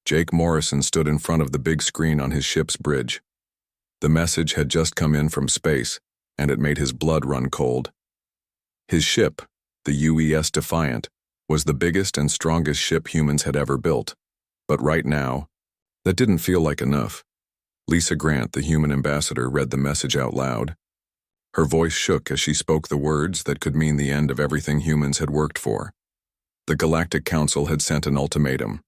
Jake Morrison stood in front of the big screen on his ship's bridge. The message had just come in from space, and it made his blood run cold. His ship, the UES Defiant, was the biggest and strongest ship humans had ever built. But right now, that didn't feel like enough. Lisa Grant, the human ambassador, read the message out loud. Her voice shook as she spoke the words that could mean the end of everything humans had worked for. The Galactic Council had sent an ultimatum.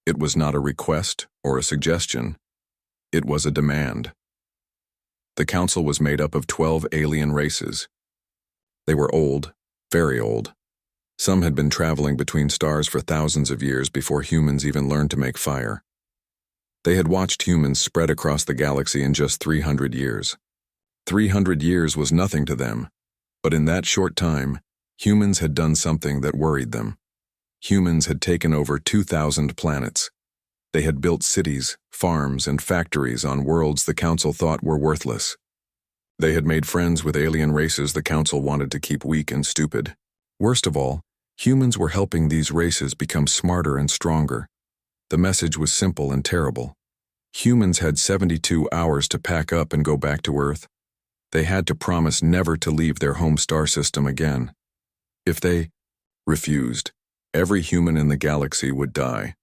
It was not a request or a suggestion. It was a demand. The Council was made up of 12 alien races. They were old, very old. Some had been traveling between stars for thousands of years before humans even learned to make fire. They had watched humans spread across the galaxy in just 300 years. 300 years was nothing to them, but in that short time, humans had done something that worried them. Humans had taken over 2,000 planets. They had built cities, farms, and factories on worlds the Council thought were worthless. They had made friends with alien races the Council wanted to keep weak and stupid. Worst of all, humans were helping these races become smarter and stronger. The message was simple and terrible. Humans had 72 hours to pack up and go back to Earth. They had to promise never to leave their home star system again. If they refused, every human in the galaxy would die.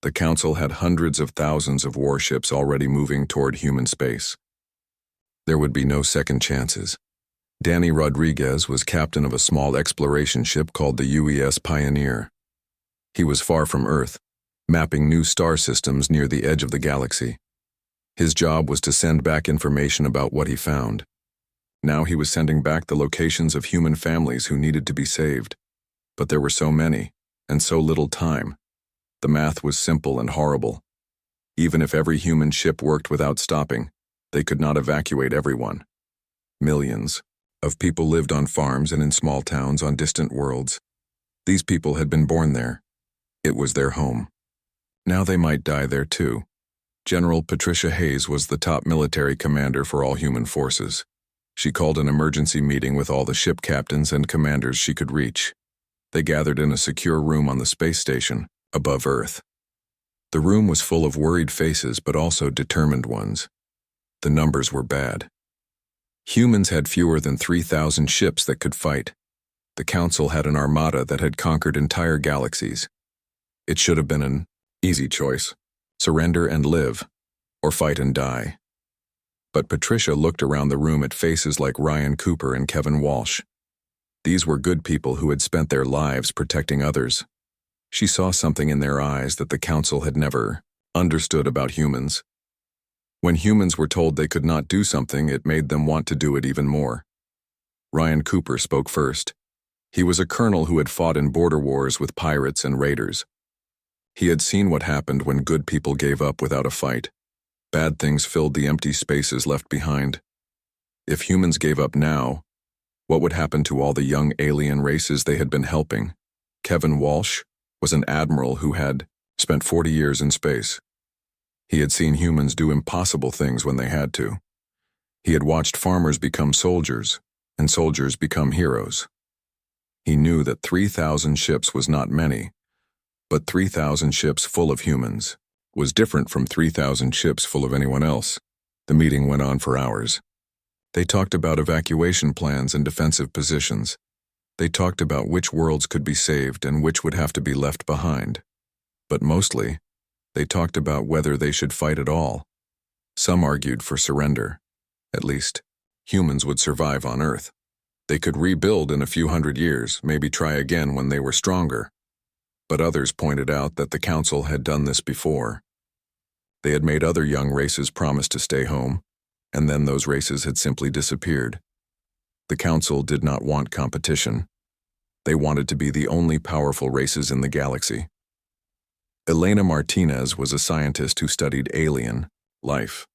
The Council had hundreds of thousands of warships already moving toward human space. There would be no second chances. Danny Rodriguez was captain of a small exploration ship called the UES Pioneer. He was far from Earth, mapping new star systems near the edge of the galaxy. His job was to send back information about what he found. Now he was sending back the locations of human families who needed to be saved. But there were so many, and so little time. The math was simple and horrible. Even if every human ship worked without stopping, they could not evacuate everyone. Millions of people lived on farms and in small towns on distant worlds. These people had been born there. It was their home. Now they might die there too. General Patricia Hayes was the top military commander for all human forces. She called an emergency meeting with all the ship captains and commanders she could reach. They gathered in a secure room on the space station, above Earth. The room was full of worried faces, but also determined ones. The numbers were bad. Humans had fewer than 3,000 ships that could fight. The Council had an armada that had conquered entire galaxies. It should have been an easy choice: surrender and live, or fight and die. But Patricia looked around the room at faces like Ryan Cooper and Kevin Walsh. These were good people who had spent their lives protecting others. She saw something in their eyes that the Council had never understood about humans. When humans were told they could not do something, it made them want to do it even more. Ryan Cooper spoke first. He was a colonel who had fought in border wars with pirates and raiders. He had seen what happened when good people gave up without a fight. Bad things filled the empty spaces left behind. If humans gave up now, what would happen to all the young alien races they had been helping? Kevin Walsh was an admiral who had spent 40 years in space. He had seen humans do impossible things when they had to. He had watched farmers become soldiers, and soldiers become heroes. He knew that 3,000 ships was not many, but 3,000 ships full of humans was different from 3,000 ships full of anyone else. The meeting went on for hours. They talked about evacuation plans and defensive positions. They talked about which worlds could be saved and which would have to be left behind. But mostly, they talked about whether they should fight at all. Some argued for surrender. At least, humans would survive on Earth. They could rebuild in a few hundred years, maybe try again when they were stronger. But others pointed out that the Council had done this before. They had made other young races promise to stay home, and then those races had simply disappeared. The Council did not want competition. They wanted to be the only powerful races in the galaxy. Elena Martinez was a scientist who studied alien life.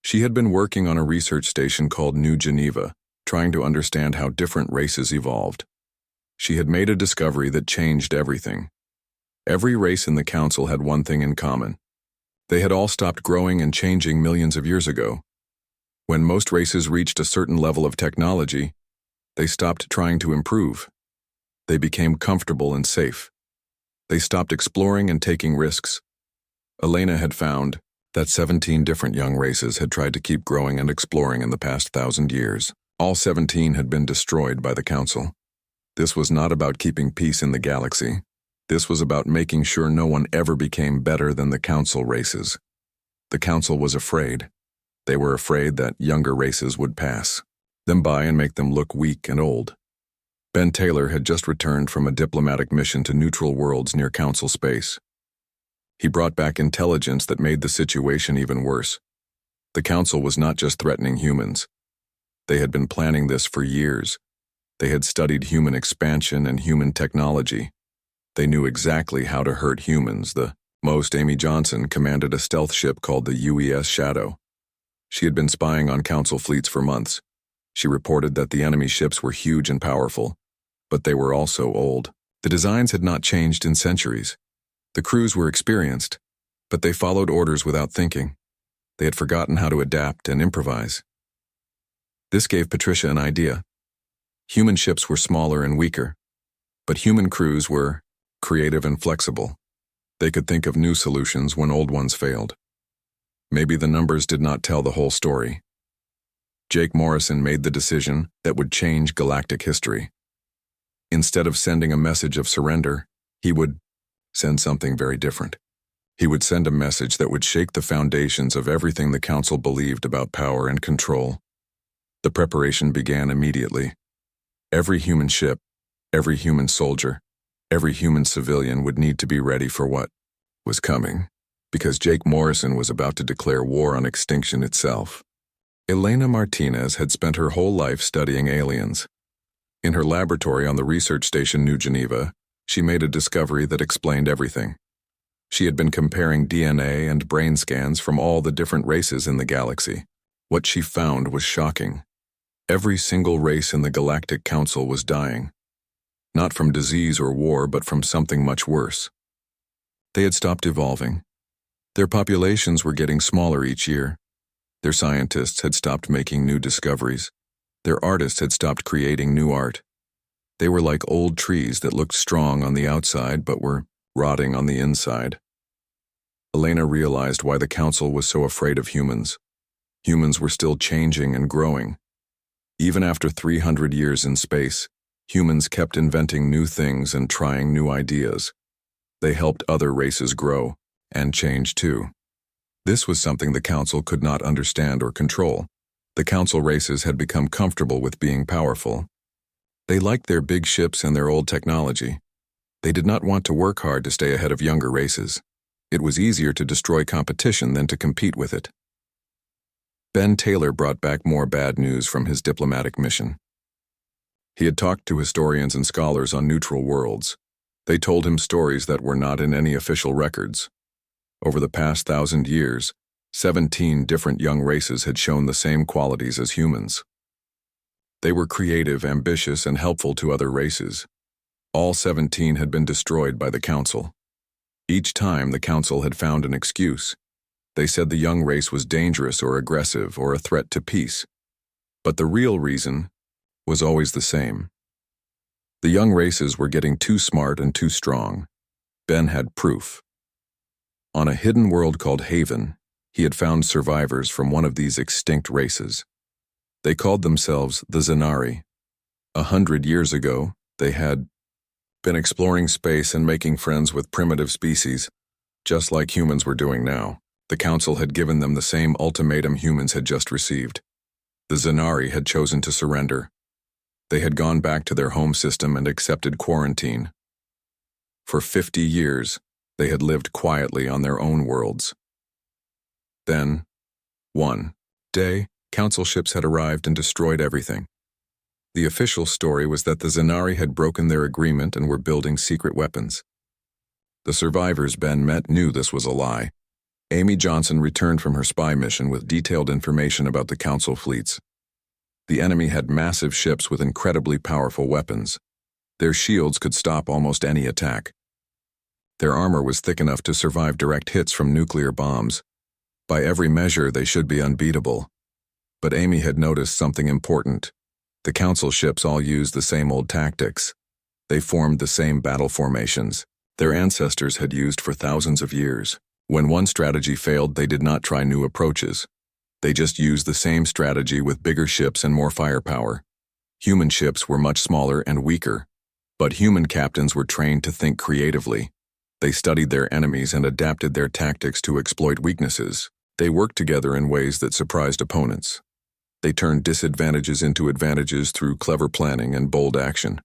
She had been working on a research station called New Geneva, trying to understand how different races evolved. She had made a discovery that changed everything. Every race in the Council had one thing in common. They had all stopped growing and changing millions of years ago. When most races reached a certain level of technology, they stopped trying to improve. They became comfortable and safe. They stopped exploring and taking risks. Elena had found that 17 different young races had tried to keep growing and exploring in the past 1,000 years. All 17 had been destroyed by the Council. This was not about keeping peace in the galaxy. This was about making sure no one ever became better than the Council races. The Council was afraid. They were afraid that younger races would pass them by and make them look weak and old. Ben Taylor had just returned from a diplomatic mission to neutral worlds near Council space. He brought back intelligence that made the situation even worse. The Council was not just threatening humans. They had been planning this for years. They had studied human expansion and human technology. They knew exactly how to hurt humans. The most Amy Johnson commanded a stealth ship called the UES Shadow. She had been spying on Council fleets for months. She reported that the enemy ships were huge and powerful, but they were also old. The designs had not changed in centuries. The crews were experienced, but they followed orders without thinking. They had forgotten how to adapt and improvise. This gave Patricia an idea. Human ships were smaller and weaker, but human crews were creative and flexible. They could think of new solutions when old ones failed. Maybe the numbers did not tell the whole story. Jake Morrison made the decision that would change galactic history. Instead of sending a message of surrender, he would send something very different. He would send a message that would shake the foundations of everything the Council believed about power and control. The preparation began immediately. Every human ship, every human soldier, every human civilian would need to be ready for what was coming, because Jake Morrison was about to declare war on Extinction itself. Elena Martinez had spent her whole life studying aliens. In her laboratory on the research station New Geneva, she made a discovery that explained everything. She had been comparing DNA and brain scans from all the different races in the galaxy. What she found was shocking. Every single race in the Galactic Council was dying. Not from disease or war, but from something much worse. They had stopped evolving. Their populations were getting smaller each year. Their scientists had stopped making new discoveries. Their artists had stopped creating new art. They were like old trees that looked strong on the outside but were rotting on the inside. Elena realized why the Council was so afraid of humans. Humans were still changing and growing. Even after 300 years in space, humans kept inventing new things and trying new ideas. They helped other races grow and change too. This was something the Council could not understand or control. The Council races had become comfortable with being powerful. They liked their big ships and their old technology. They did not want to work hard to stay ahead of younger races. It was easier to destroy competition than to compete with it. Ben Taylor brought back more bad news from his diplomatic mission. He had talked to historians and scholars on neutral worlds. They told him stories that were not in any official records. Over the past 1,000 years, 17 different young races had shown the same qualities as humans. They were creative, ambitious, and helpful to other races. All 17 had been destroyed by the Council. Each time, the Council had found an excuse. They said the young race was dangerous or aggressive or a threat to peace. But the real reason was always the same. The young races were getting too smart and too strong. Ben had proof. On a hidden world called Haven, he had found survivors from one of these extinct races. They called themselves the Zanari. 100 years ago, they had been exploring space and making friends with primitive species, just like humans were doing now. The Council had given them the same ultimatum humans had just received. The Zanari had chosen to surrender. They had gone back to their home system and accepted quarantine. For 50 years, they had lived quietly on their own worlds. Then, one day, Council ships had arrived and destroyed everything. The official story was that the Zanari had broken their agreement and were building secret weapons. The survivors Ben met knew this was a lie. Amy Johnson returned from her spy mission with detailed information about the Council fleets. The enemy had massive ships with incredibly powerful weapons. Their shields could stop almost any attack. Their armor was thick enough to survive direct hits from nuclear bombs. By every measure, they should be unbeatable. But Amy had noticed something important. The Council ships all used the same old tactics. They formed the same battle formations. their ancestors had used for thousands of years. When one strategy failed, they did not try new approaches. They just used the same strategy with bigger ships and more firepower. Human ships were much smaller and weaker, but human captains were trained to think creatively. They studied their enemies and adapted their tactics to exploit weaknesses. They worked together in ways that surprised opponents. They turned disadvantages into advantages through clever planning and bold action.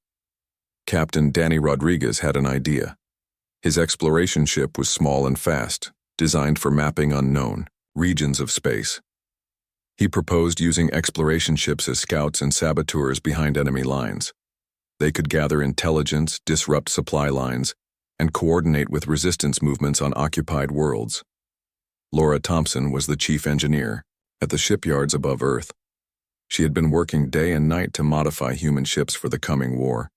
Captain Danny Rodriguez had an idea. His exploration ship was small and fast, designed for mapping unknown regions of space. He proposed using exploration ships as scouts and saboteurs behind enemy lines. They could gather intelligence, disrupt supply lines, and coordinate with resistance movements on occupied worlds. Laura Thompson was the chief engineer at the shipyards above Earth. She had been working day and night to modify human ships for the coming war.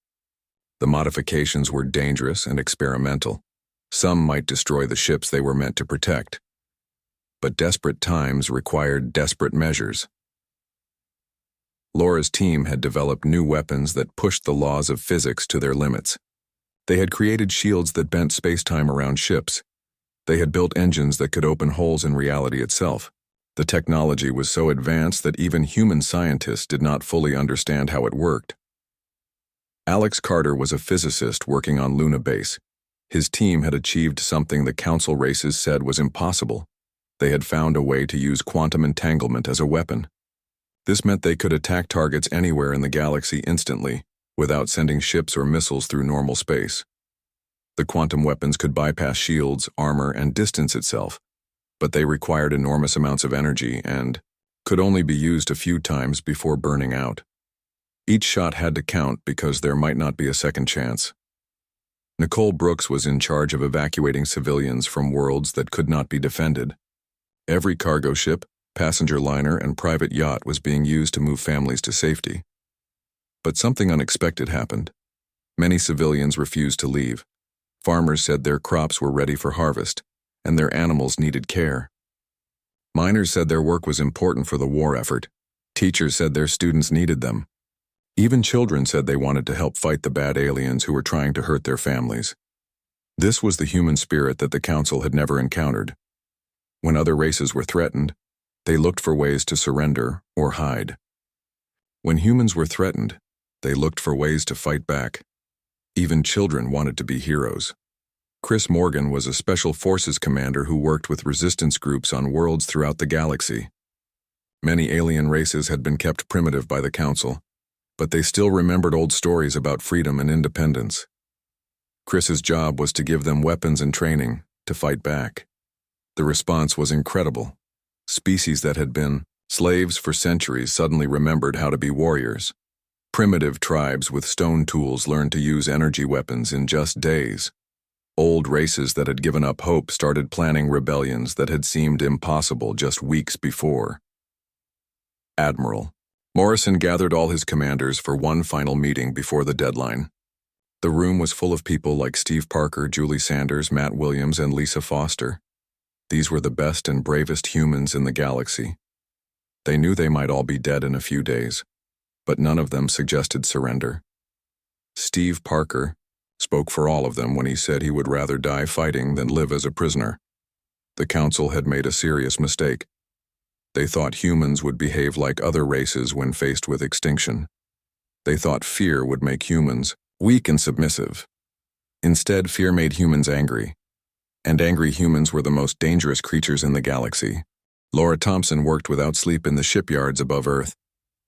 The modifications were dangerous and experimental. Some might destroy the ships they were meant to protect. But desperate times required desperate measures. Laura's team had developed new weapons that pushed the laws of physics to their limits. They had created shields that bent space-time around ships. They had built engines that could open holes in reality itself. The technology was so advanced that even human scientists did not fully understand how it worked. Alex Carter was a physicist working on Luna Base. His team had achieved something the Council races said was impossible. They had found a way to use quantum entanglement as a weapon. This meant they could attack targets anywhere in the galaxy instantly, without sending ships or missiles through normal space. The quantum weapons could bypass shields, armor, and distance itself, but they required enormous amounts of energy and could only be used a few times before burning out. Each shot had to count because there might not be a second chance. Nicole Brooks was in charge of evacuating civilians from worlds that could not be defended. Every cargo ship, passenger liner, and private yacht was being used to move families to safety. But something unexpected happened. Many civilians refused to leave. Farmers said their crops were ready for harvest, and their animals needed care. Miners said their work was important for the war effort. Teachers said their students needed them. Even children said they wanted to help fight the bad aliens who were trying to hurt their families. This was the human spirit that the Council had never encountered. When other races were threatened, they looked for ways to surrender or hide. When humans were threatened, they looked for ways to fight back. Even children wanted to be heroes. Chris Morgan was a Special Forces commander who worked with resistance groups on worlds throughout the galaxy. Many alien races had been kept primitive by the Council, but they still remembered old stories about freedom and independence. Chris's job was to give them weapons and training to fight back. The response was incredible. Species that had been slaves for centuries suddenly remembered how to be warriors. Primitive tribes with stone tools learned to use energy weapons in just days. Old races that had given up hope started planning rebellions that had seemed impossible just weeks before. Admiral Morrison gathered all his commanders for one final meeting before the deadline. The room was full of people like Steve Parker, Julie Sanders, Matt Williams, and Lisa Foster. These were the best and bravest humans in the galaxy. They knew they might all be dead in a few days, but none of them suggested surrender. Steve Parker spoke for all of them when he said he would rather die fighting than live as a prisoner. The Council had made a serious mistake. They thought humans would behave like other races when faced with extinction. They thought fear would make humans weak and submissive. Instead, fear made humans angry. And angry humans were the most dangerous creatures in the galaxy. Laura Thompson worked without sleep in the shipyards above Earth.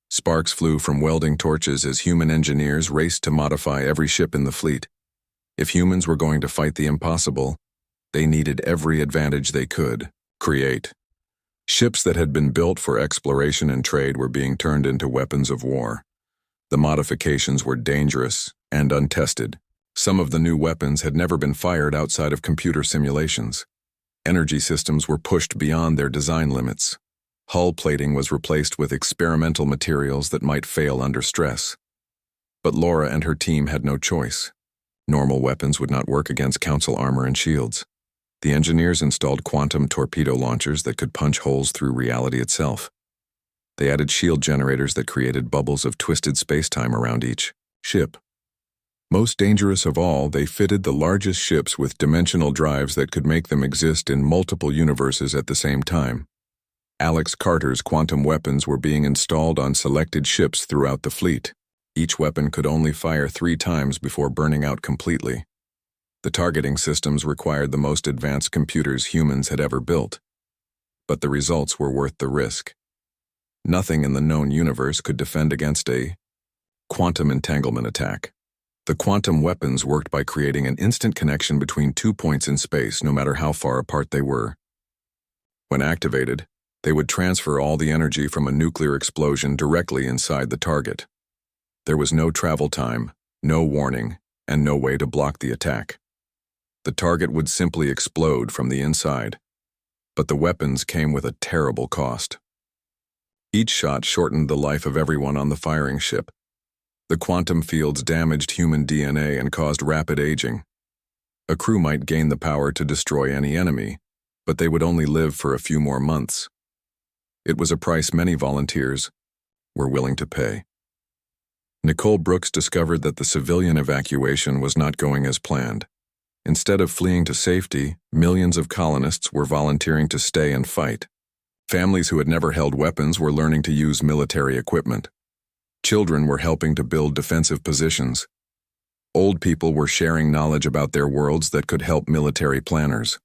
Sparks flew from welding torches as human engineers raced to modify every ship in the fleet. If humans were going to fight the impossible, they needed every advantage they could create. Ships that had been built for exploration and trade were being turned into weapons of war. The modifications were dangerous and untested. Some of the new weapons had never been fired outside of computer simulations. Energy systems were pushed beyond their design limits. Hull plating was replaced with experimental materials that might fail under stress. But Laura and her team had no choice. Normal weapons would not work against Council armor and shields. The engineers installed quantum torpedo launchers that could punch holes through reality itself. They added shield generators that created bubbles of twisted space-time around each ship. Most dangerous of all, they fitted the largest ships with dimensional drives that could make them exist in multiple universes at the same time. Alex Carter's quantum weapons were being installed on selected ships throughout the fleet. Each weapon could only fire 3 times before burning out completely. The targeting systems required the most advanced computers humans had ever built. But the results were worth the risk. Nothing in the known universe could defend against a quantum entanglement attack. The quantum weapons worked by creating an instant connection between 2 points in space, no matter how far apart they were. When activated, they would transfer all the energy from a nuclear explosion directly inside the target. There was no travel time, no warning, and no way to block the attack. The target would simply explode from the inside. But the weapons came with a terrible cost. Each shot shortened the life of everyone on the firing ship. The quantum fields damaged human DNA and caused rapid aging. A crew might gain the power to destroy any enemy, but they would only live for a few more months. It was a price many volunteers were willing to pay. Nicole Brooks discovered that the civilian evacuation was not going as planned. Instead of fleeing to safety, millions of colonists were volunteering to stay and fight. Families who had never held weapons were learning to use military equipment. Children were helping to build defensive positions. Old people were sharing knowledge about their worlds that could help military planners.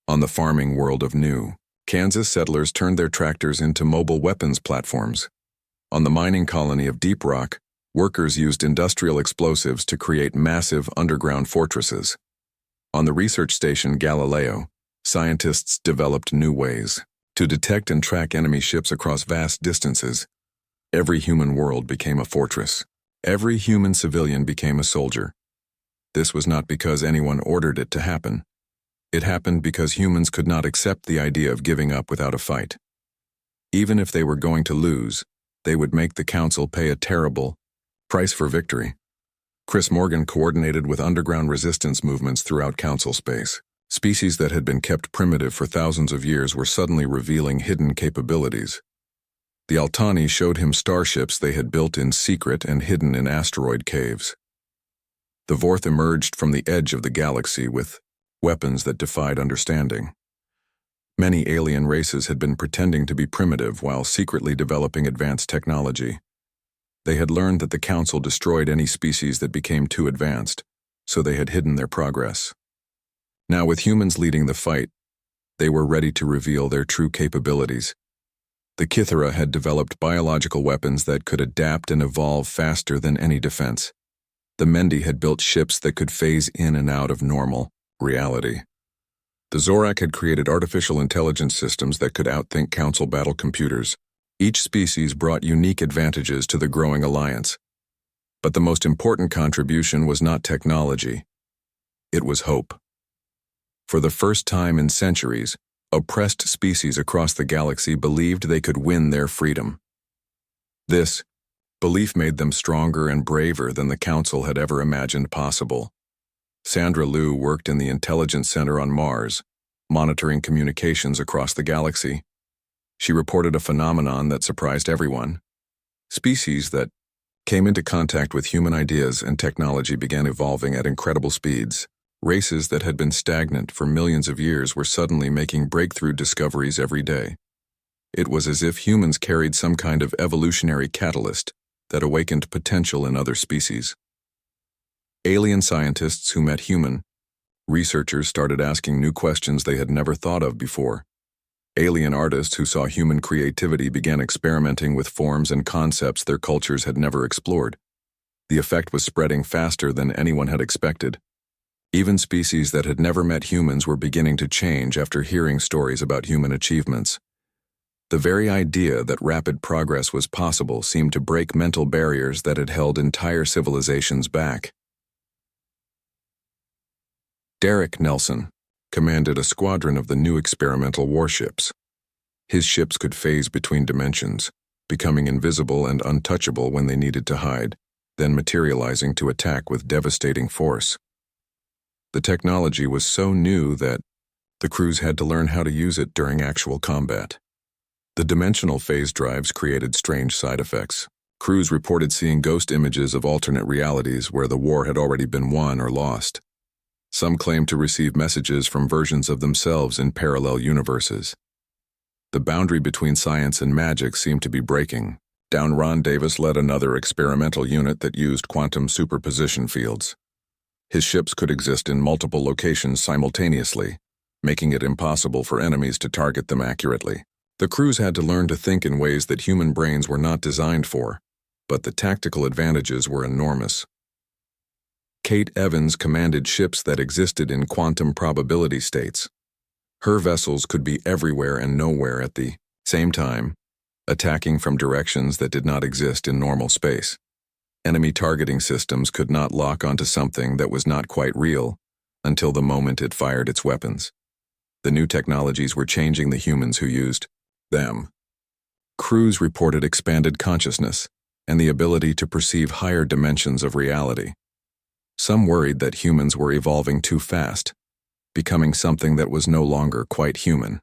On the farming world of New Kansas, settlers turned their tractors into mobile weapons platforms. On the mining colony of Deep Rock, workers used industrial explosives to create massive underground fortresses. On the research station Galileo, scientists developed new ways to detect and track enemy ships across vast distances. Every human world became a fortress. Every human civilian became a soldier. This was not because anyone ordered it to happen. It happened because humans could not accept the idea of giving up without a fight. Even if they were going to lose, they would make the Council pay a terrible price for victory. Chris Morgan coordinated with underground resistance movements throughout Council space. Species that had been kept primitive for thousands of years were suddenly revealing hidden capabilities. The Altani showed him starships they had built in secret and hidden in asteroid caves. The Vorth emerged from the edge of the galaxy with weapons that defied understanding. Many alien races had been pretending to be primitive while secretly developing advanced technology. They had learned that the Council destroyed any species that became too advanced, so they had hidden their progress. Now, with humans leading the fight, they were ready to reveal their true capabilities. The Kithera had developed biological weapons that could adapt and evolve faster than any defense. The Mendi had built ships that could phase in and out of normal reality. The Zorak had created artificial intelligence systems that could outthink Council battle computers. Each species brought unique advantages to the growing alliance. But the most important contribution was not technology. It was hope. For the first time in centuries, oppressed species across the galaxy believed they could win their freedom. This belief made them stronger and braver than the Council had ever imagined possible. Sandra Liu worked in the Intelligence Center on Mars, monitoring communications across the galaxy. She reported a phenomenon that surprised everyone. Species that came into contact with human ideas and technology began evolving at incredible speeds. Races that had been stagnant for millions of years were suddenly making breakthrough discoveries every day. It was as if humans carried some kind of evolutionary catalyst that awakened potential in other species. Alien scientists who met human researchers started asking new questions they had never thought of before. Alien artists who saw human creativity began experimenting with forms and concepts their cultures had never explored. The effect was spreading faster than anyone had expected. Even species that had never met humans were beginning to change after hearing stories about human achievements. The very idea that rapid progress was possible seemed to break mental barriers that had held entire civilizations back. Derek Nelson commanded a squadron of the new experimental warships. His ships could phase between dimensions, becoming invisible and untouchable when they needed to hide, then materializing to attack with devastating force. The technology was so new that the crews had to learn how to use it during actual combat. The dimensional phase drives created strange side effects. Crews reported seeing ghost images of alternate realities where the war had already been won or lost. Some claimed to receive messages from versions of themselves in parallel universes. The boundary between science and magic seemed to be breaking. Ron Davis led another experimental unit that used quantum superposition fields. His ships could exist in multiple locations simultaneously, making it impossible for enemies to target them accurately. The crews had to learn to think in ways that human brains were not designed for, but the tactical advantages were enormous. Kate Evans commanded ships that existed in quantum probability states. Her vessels could be everywhere and nowhere at the same time, attacking from directions that did not exist in normal space. Enemy targeting systems could not lock onto something that was not quite real until the moment it fired its weapons. The new technologies were changing the humans who used them. Crews reported expanded consciousness and the ability to perceive higher dimensions of reality. Some worried that humans were evolving too fast, becoming something that was no longer quite human.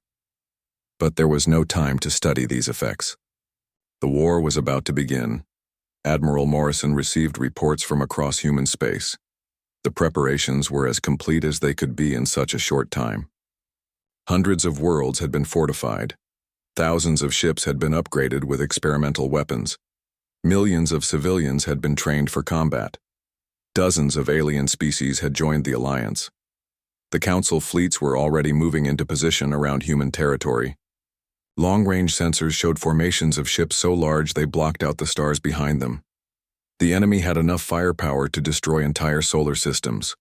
But there was no time to study these effects. The war was about to begin. Admiral Morrison received reports from across human space. The preparations were as complete as they could be in such a short time. Hundreds of worlds had been fortified. Thousands of ships had been upgraded with experimental weapons. Millions of civilians had been trained for combat. Dozens of alien species had joined the alliance. The Council fleets were already moving into position around human territory. Long-range sensors showed formations of ships so large they blocked out the stars behind them. The enemy had enough firepower to destroy entire solar systems.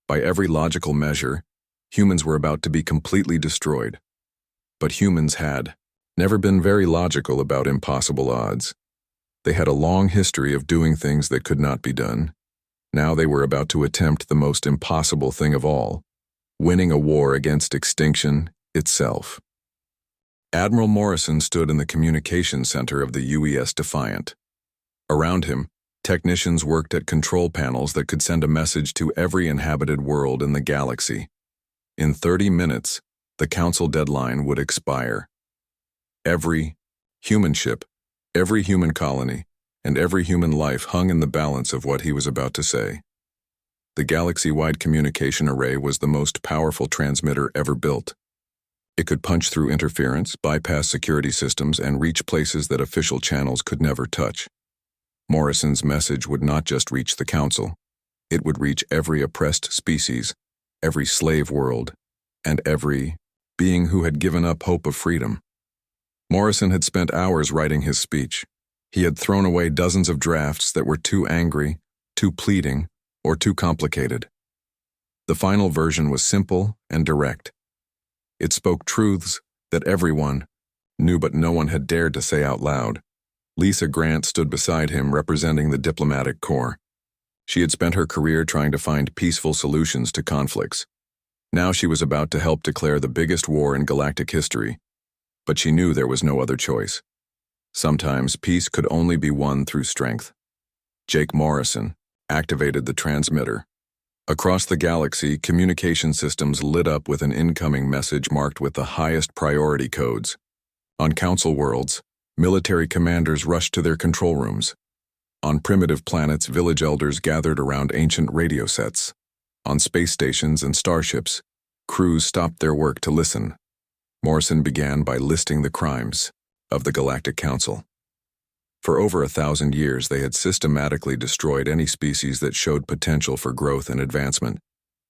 By every logical measure, humans were about to be completely destroyed. But humans had never been very logical about impossible odds. They had a long history of doing things that could not be done. Now they were about to attempt the most impossible thing of all, winning a war against Extinction itself. Admiral Morrison stood in the communications center of the UES Defiant. Around him, technicians worked at control panels that could send a message to every inhabited world in the galaxy. In 30 minutes, the Council deadline would expire. Every human ship, every human colony, and every human life hung in the balance of what he was about to say. The galaxy-wide communication array was the most powerful transmitter ever built. It could punch through interference, bypass security systems, and reach places that official channels could never touch. Morrison's message would not just reach the Council. It would reach every oppressed species, every slave world, and every being who had given up hope of freedom. Morrison had spent hours writing his speech. He had thrown away dozens of drafts that were too angry, too pleading, or too complicated. The final version was simple and direct. It spoke truths that everyone knew but no one had dared to say out loud. Lisa Grant stood beside him representing the diplomatic corps. She had spent her career trying to find peaceful solutions to conflicts. Now she was about to help declare the biggest war in galactic history, but she knew there was no other choice. Sometimes peace could only be won through strength. Jake Morrison activated the transmitter. Across the galaxy, communication systems lit up with an incoming message marked with the highest priority codes. On Council worlds, military commanders rushed to their control rooms. On primitive planets, village elders gathered around ancient radio sets. On space stations and starships, crews stopped their work to listen. Morrison began by listing the crimes of the Galactic Council. For over 1,000 years, they had systematically destroyed any species that showed potential for growth and advancement.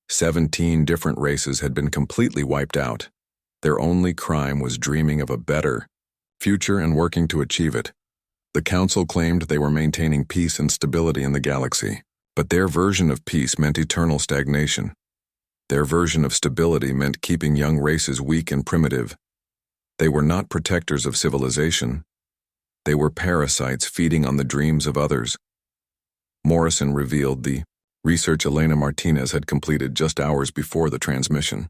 17 different races had been completely wiped out. Their only crime was dreaming of a better future and working to achieve it. The Council claimed they were maintaining peace and stability in the galaxy, but their version of peace meant eternal stagnation. Their version of stability meant keeping young races weak and primitive. They were not protectors of civilization. They were parasites feeding on the dreams of others. Morrison revealed the research Elena Martinez had completed just hours before the transmission.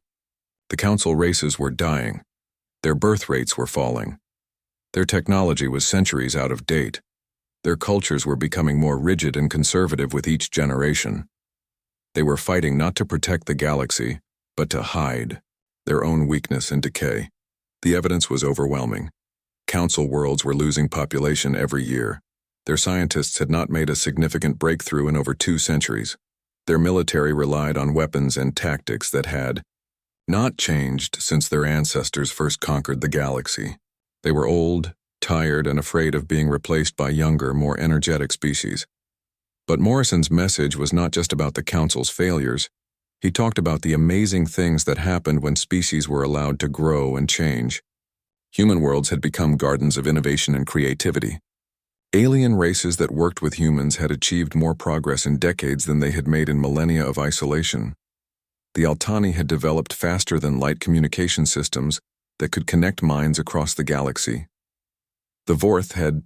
The Council races were dying. Their birth rates were falling. Their technology was centuries out of date. Their cultures were becoming more rigid and conservative with each generation. They were fighting not to protect the galaxy, but to hide their own weakness and decay. The evidence was overwhelming. Council worlds were losing population every year. Their scientists had not made a significant breakthrough in over 2 centuries. Their military relied on weapons and tactics that had not changed since their ancestors first conquered the galaxy. They were old, tired, and afraid of being replaced by younger, more energetic species. But Morrison's message was not just about the Council's failures. He talked about the amazing things that happened when species were allowed to grow and change. Human worlds had become gardens of innovation and creativity. Alien races that worked with humans had achieved more progress in decades than they had made in millennia of isolation. The Altani had developed faster-than-light communication systems that could connect minds across the galaxy. The Vorth had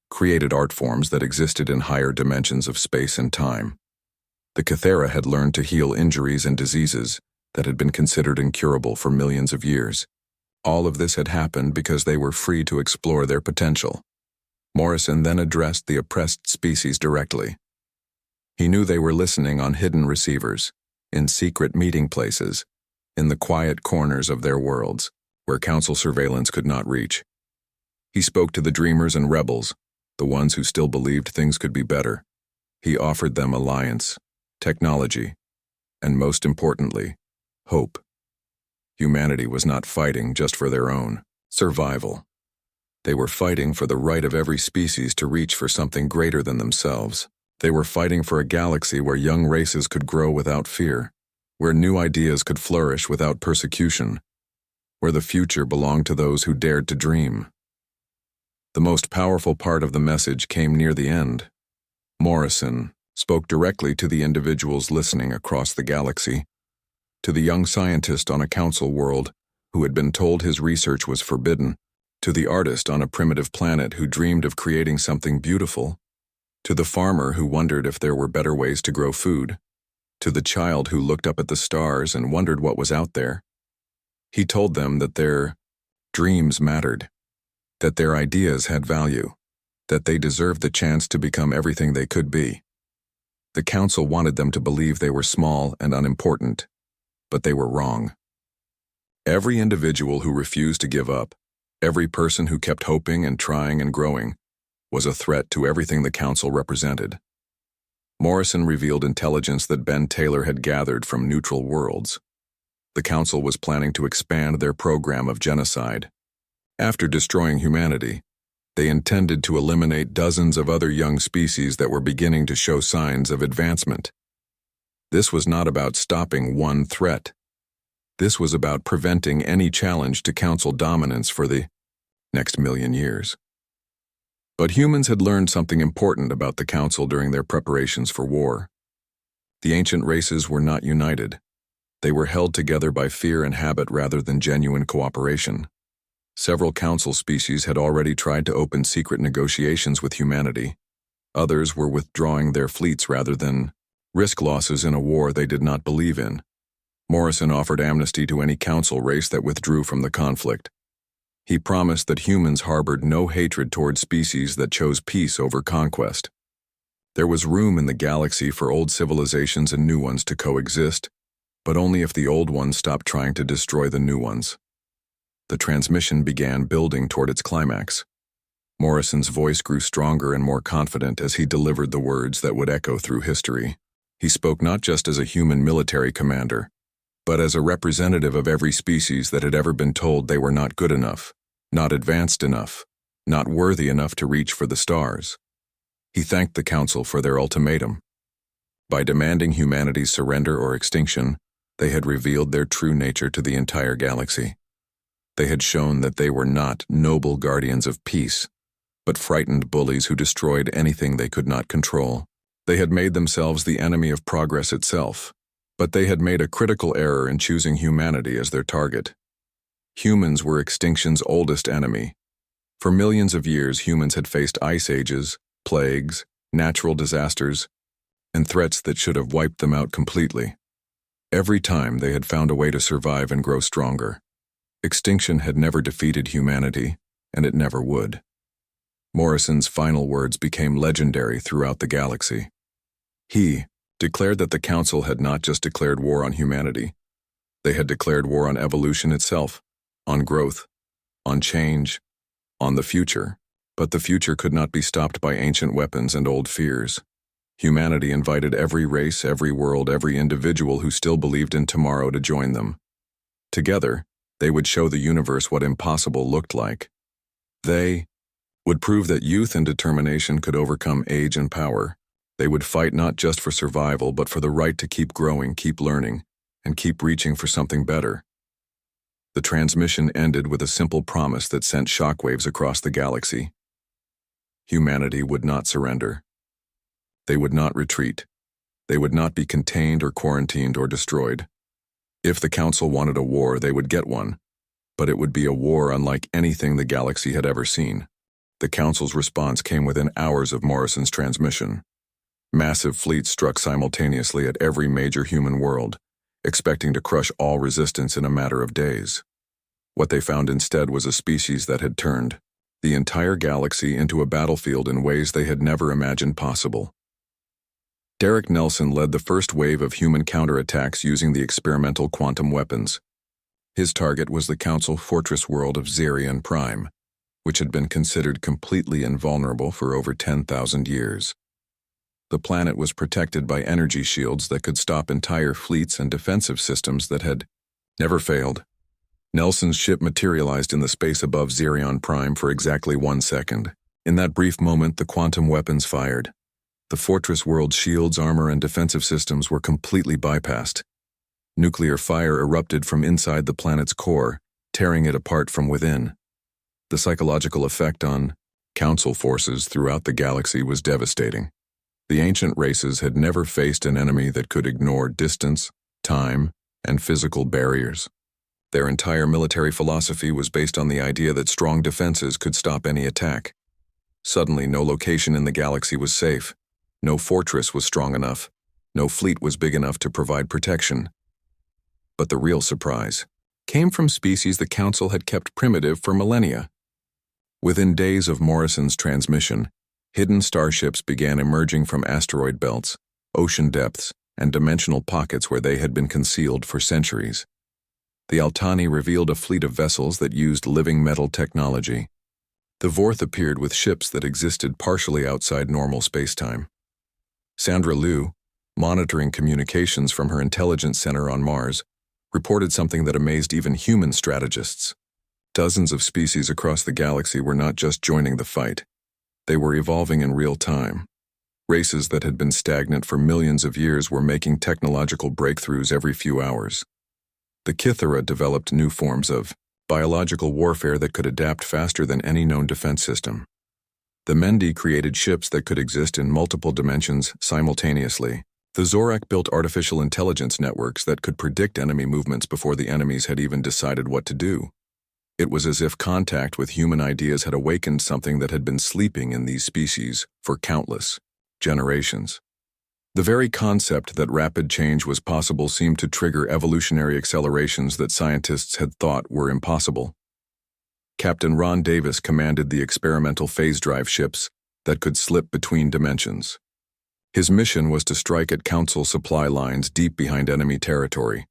created art forms that existed in higher dimensions of space and time. The Cathera had learned to heal injuries and diseases that had been considered incurable for millions of years. All of this had happened because they were free to explore their potential. Morrison then addressed the oppressed species directly. He knew they were listening on hidden receivers, in secret meeting places, in the quiet corners of their worlds, where Council surveillance could not reach. He spoke to the dreamers and rebels, the ones who still believed things could be better. He offered them alliance, technology, and most importantly, hope. Humanity was not fighting just for their own survival. They were fighting for the right of every species to reach for something greater than themselves. They were fighting for a galaxy where young races could grow without fear, where new ideas could flourish without persecution, where the future belonged to those who dared to dream. The most powerful part of the message came near the end. Morrison spoke directly to the individuals listening across the galaxy, to the young scientist on a council world who had been told his research was forbidden, to the artist on a primitive planet who dreamed of creating something beautiful, to the farmer who wondered if there were better ways to grow food, to the child who looked up at the stars and wondered what was out there. He told them that their dreams mattered, that their ideas had value, that they deserved the chance to become everything they could be. The council wanted them to believe they were small and unimportant, but they were wrong. Every individual who refused to give up, every person who kept hoping and trying and growing, was a threat to everything the council represented. Morrison revealed intelligence that Ben Taylor had gathered from neutral worlds. The council was planning to expand their program of genocide. After destroying humanity, they intended to eliminate dozens of other young species that were beginning to show signs of advancement. This was not about stopping one threat. This was about preventing any challenge to council dominance for the next million years. But humans had learned something important about the council during their preparations for war. The ancient races were not united. They were held together by fear and habit rather than genuine cooperation. Several council species had already tried to open secret negotiations with humanity. Others were withdrawing their fleets rather than risk losses in a war they did not believe in. Morrison offered amnesty to any council race that withdrew from the conflict. He promised that humans harbored no hatred toward species that chose peace over conquest. There was room in the galaxy for old civilizations and new ones to coexist, but only if the old ones stopped trying to destroy the new ones. The transmission began building toward its climax. Morrison's voice grew stronger and more confident as he delivered the words that would echo through history. He spoke not just as a human military commander, but as a representative of every species that had ever been told they were not good enough, not advanced enough, not worthy enough to reach for the stars. He thanked the council for their ultimatum. By demanding humanity's surrender or extinction, they had revealed their true nature to the entire galaxy. They had shown that they were not noble guardians of peace, but frightened bullies who destroyed anything they could not control. They had made themselves the enemy of progress itself, but they had made a critical error in choosing humanity as their target. Humans were extinction's oldest enemy. For millions of years, humans had faced ice ages, plagues, natural disasters, and threats that should have wiped them out completely. Every time they had found a way to survive and grow stronger. Extinction had never defeated humanity, and it never would. Morrison's final words became legendary throughout the galaxy. He declared that the council had not just declared war on humanity. They had declared war on evolution itself, on growth, on change, on the future. But the future could not be stopped by ancient weapons and old fears. Humanity invited every race, every world, every individual who still believed in tomorrow to join them. Together, they would show the universe what impossible looked like. They would prove that youth and determination could overcome age and power. They would fight not just for survival, but for the right to keep growing, keep learning, and keep reaching for something better. The transmission ended with a simple promise that sent shockwaves across the galaxy. Humanity would not surrender. They would not retreat. They would not be contained or quarantined or destroyed. If the Council wanted a war, they would get one, but it would be a war unlike anything the galaxy had ever seen. The Council's response came within hours of Morrison's transmission. Massive fleets struck simultaneously at every major human world, expecting to crush all resistance in a matter of days. What they found instead was a species that had turned the entire galaxy into a battlefield in ways they had never imagined possible. Derek Nelson led the first wave of human counterattacks using the experimental quantum weapons. His target was the Council fortress world of Xerion Prime, which had been considered completely invulnerable for over 10,000 years. The planet was protected by energy shields that could stop entire fleets and defensive systems that had never failed. Nelson's ship materialized in the space above Xerion Prime for exactly 1 second. In that brief moment, the quantum weapons fired. The fortress world's shields, armor, and defensive systems were completely bypassed. Nuclear fire erupted from inside the planet's core, tearing it apart from within. The psychological effect on Council forces throughout the galaxy was devastating. The ancient races had never faced an enemy that could ignore distance, time, and physical barriers. Their entire military philosophy was based on the idea that strong defenses could stop any attack. Suddenly, no location in the galaxy was safe. No fortress was strong enough. No fleet was big enough to provide protection. But the real surprise came from species the Council had kept primitive for millennia. Within days of Morrison's transmission, hidden starships began emerging from asteroid belts, ocean depths, and dimensional pockets where they had been concealed for centuries. The Altani revealed a fleet of vessels that used living metal technology. The Vorth appeared with ships that existed partially outside normal spacetime. Sandra Liu, monitoring communications from her intelligence center on Mars, reported something that amazed even human strategists. Dozens of species across the galaxy were not just joining the fight. They were evolving in real time. Races that had been stagnant for millions of years were making technological breakthroughs every few hours. The Kithara developed new forms of biological warfare that could adapt faster than any known defense system. The Mendi created ships that could exist in multiple dimensions simultaneously. The Zorak built artificial intelligence networks that could predict enemy movements before the enemies had even decided what to do. It was as if contact with human ideas had awakened something that had been sleeping in these species for countless generations. The very concept that rapid change was possible seemed to trigger evolutionary accelerations that scientists had thought were impossible. Captain Ron Davis commanded the experimental phase drive ships that could slip between dimensions. His mission was to strike at Council supply lines deep behind enemy territory.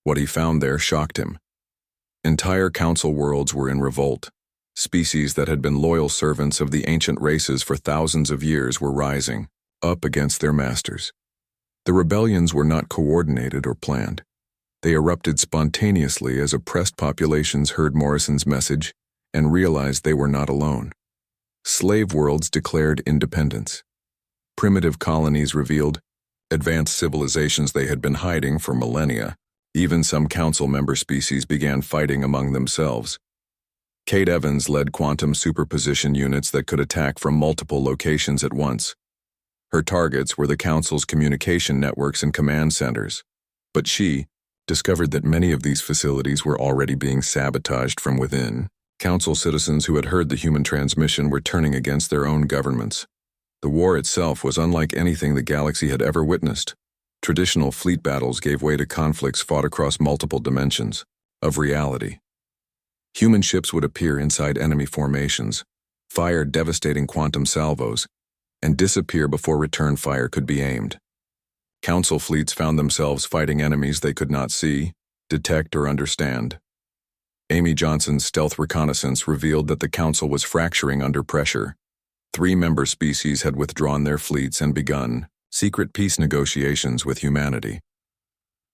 What he found there shocked him. Entire Council worlds were in revolt. Species that had been loyal servants of the ancient races for thousands of years were rising, up against their masters. The rebellions were not coordinated or planned. They erupted spontaneously as oppressed populations heard Morrison's message and realized they were not alone. Slave worlds declared independence. Primitive colonies revealed advanced civilizations they had been hiding for millennia. Even some Council member species began fighting among themselves. Kate Evans led quantum superposition units that could attack from multiple locations at once. Her targets were the Council's communication networks and command centers, but she discovered that many of these facilities were already being sabotaged from within. Council citizens who had heard the human transmission were turning against their own governments. The war itself was unlike anything the galaxy had ever witnessed. Traditional fleet battles gave way to conflicts fought across multiple dimensions of reality. Human ships would appear inside enemy formations, fire devastating quantum salvos, and disappear before return fire could be aimed. Council fleets found themselves fighting enemies they could not see, detect, or understand. Amy Johnson's stealth reconnaissance revealed that the Council was fracturing under pressure. 3 member species had withdrawn their fleets and begun secret peace negotiations with humanity.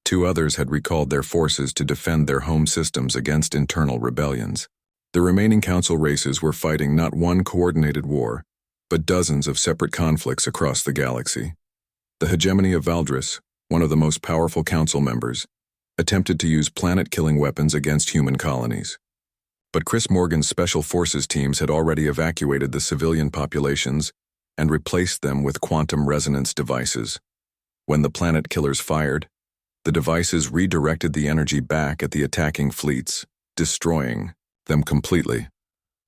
2 others had recalled their forces to defend their home systems against internal rebellions. The remaining Council races were fighting not one coordinated war, but dozens of separate conflicts across the galaxy. The hegemony of Valdris, one of the most powerful Council members, attempted to use planet-killing weapons against human colonies. But Chris Morgan's Special Forces teams had already evacuated the civilian populations and replaced them with quantum resonance devices. When the planet killers fired, the devices redirected the energy back at the attacking fleets, destroying them completely.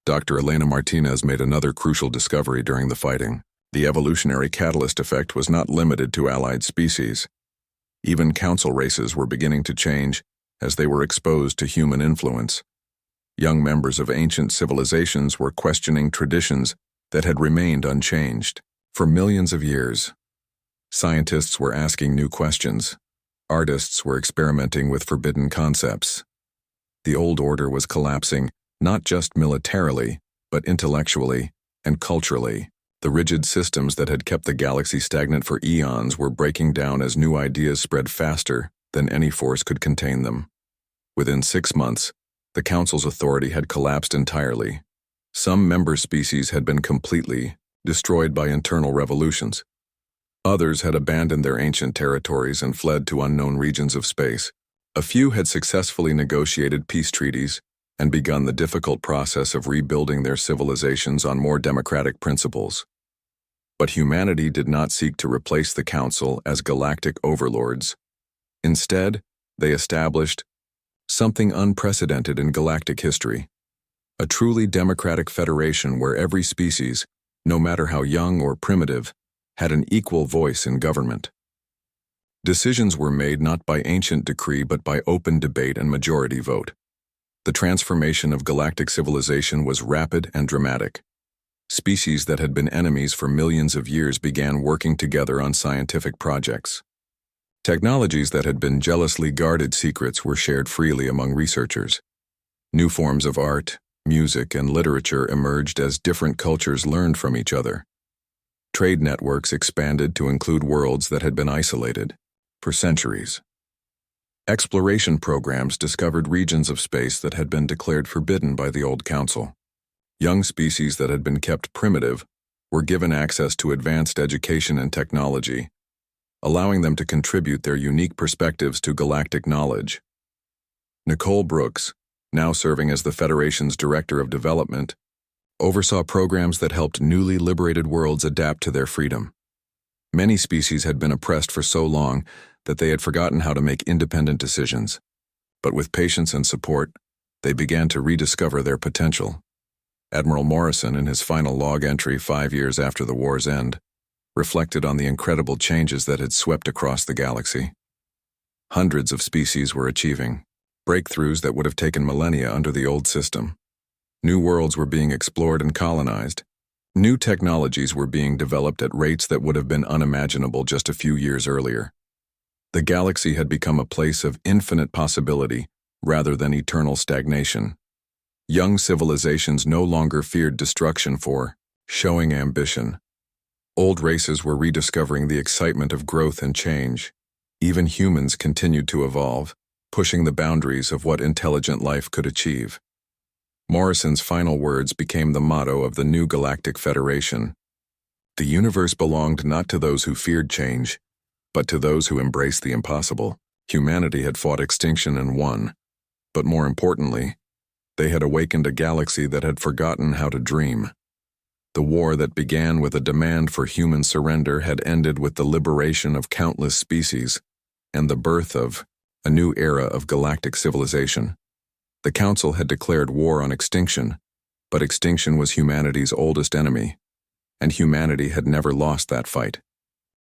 Dr. Elena Martinez made another crucial discovery during the fighting. The evolutionary catalyst effect was not limited to allied species. Even Council races were beginning to change as they were exposed to human influence. Young members of ancient civilizations were questioning traditions that had remained unchanged. For millions of years, scientists were asking new questions. Artists were experimenting with forbidden concepts. The old order was collapsing, not just militarily, but intellectually and culturally. The rigid systems that had kept the galaxy stagnant for eons were breaking down as new ideas spread faster than any force could contain them. Within 6 months, the Council's authority had collapsed entirely. Some member species had been completely destroyed by internal revolutions. Others had abandoned their ancient territories and fled to unknown regions of space. A few had successfully negotiated peace treaties and begun the difficult process of rebuilding their civilizations on more democratic principles. But humanity did not seek to replace the Council as galactic overlords. Instead, they established something unprecedented in galactic history: a truly democratic federation where every species, no matter how young or primitive, had an equal voice in government. Decisions were made not by ancient decree but by open debate and majority vote. The transformation of galactic civilization was rapid and dramatic. Species that had been enemies for millions of years began working together on scientific projects. Technologies that had been jealously guarded secrets were shared freely among researchers. New forms of art, music, and literature emerged as different cultures learned from each other. Trade networks expanded to include worlds that had been isolated for centuries. Exploration programs discovered regions of space that had been declared forbidden by the old Council. Young species that had been kept primitive were given access to advanced education and technology, allowing them to contribute their unique perspectives to galactic knowledge. Nicole Brooks, now serving as the Federation's Director of Development, oversaw programs that helped newly liberated worlds adapt to their freedom. Many species had been oppressed for so long that they had forgotten how to make independent decisions. But with patience and support, they began to rediscover their potential. Admiral Morrison, in his final log entry 5 years after the war's end, reflected on the incredible changes that had swept across the galaxy. Hundreds of species were achieving breakthroughs that would have taken millennia under the old system. New worlds were being explored and colonized. New technologies were being developed at rates that would have been unimaginable just a few years earlier. The galaxy had become a place of infinite possibility rather than eternal stagnation. Young civilizations no longer feared destruction for showing ambition. Old races were rediscovering the excitement of growth and change. Even humans continued to evolve, pushing the boundaries of what intelligent life could achieve. Morrison's final words became the motto of the new Galactic Federation. The universe belonged not to those who feared change, but to those who embraced the impossible. Humanity had fought extinction and won, but more importantly, they had awakened a galaxy that had forgotten how to dream. The war that began with a demand for human surrender had ended with the liberation of countless species and the birth of a new era of galactic civilization. The Council had declared war on extinction, but extinction was humanity's oldest enemy, and humanity had never lost that fight.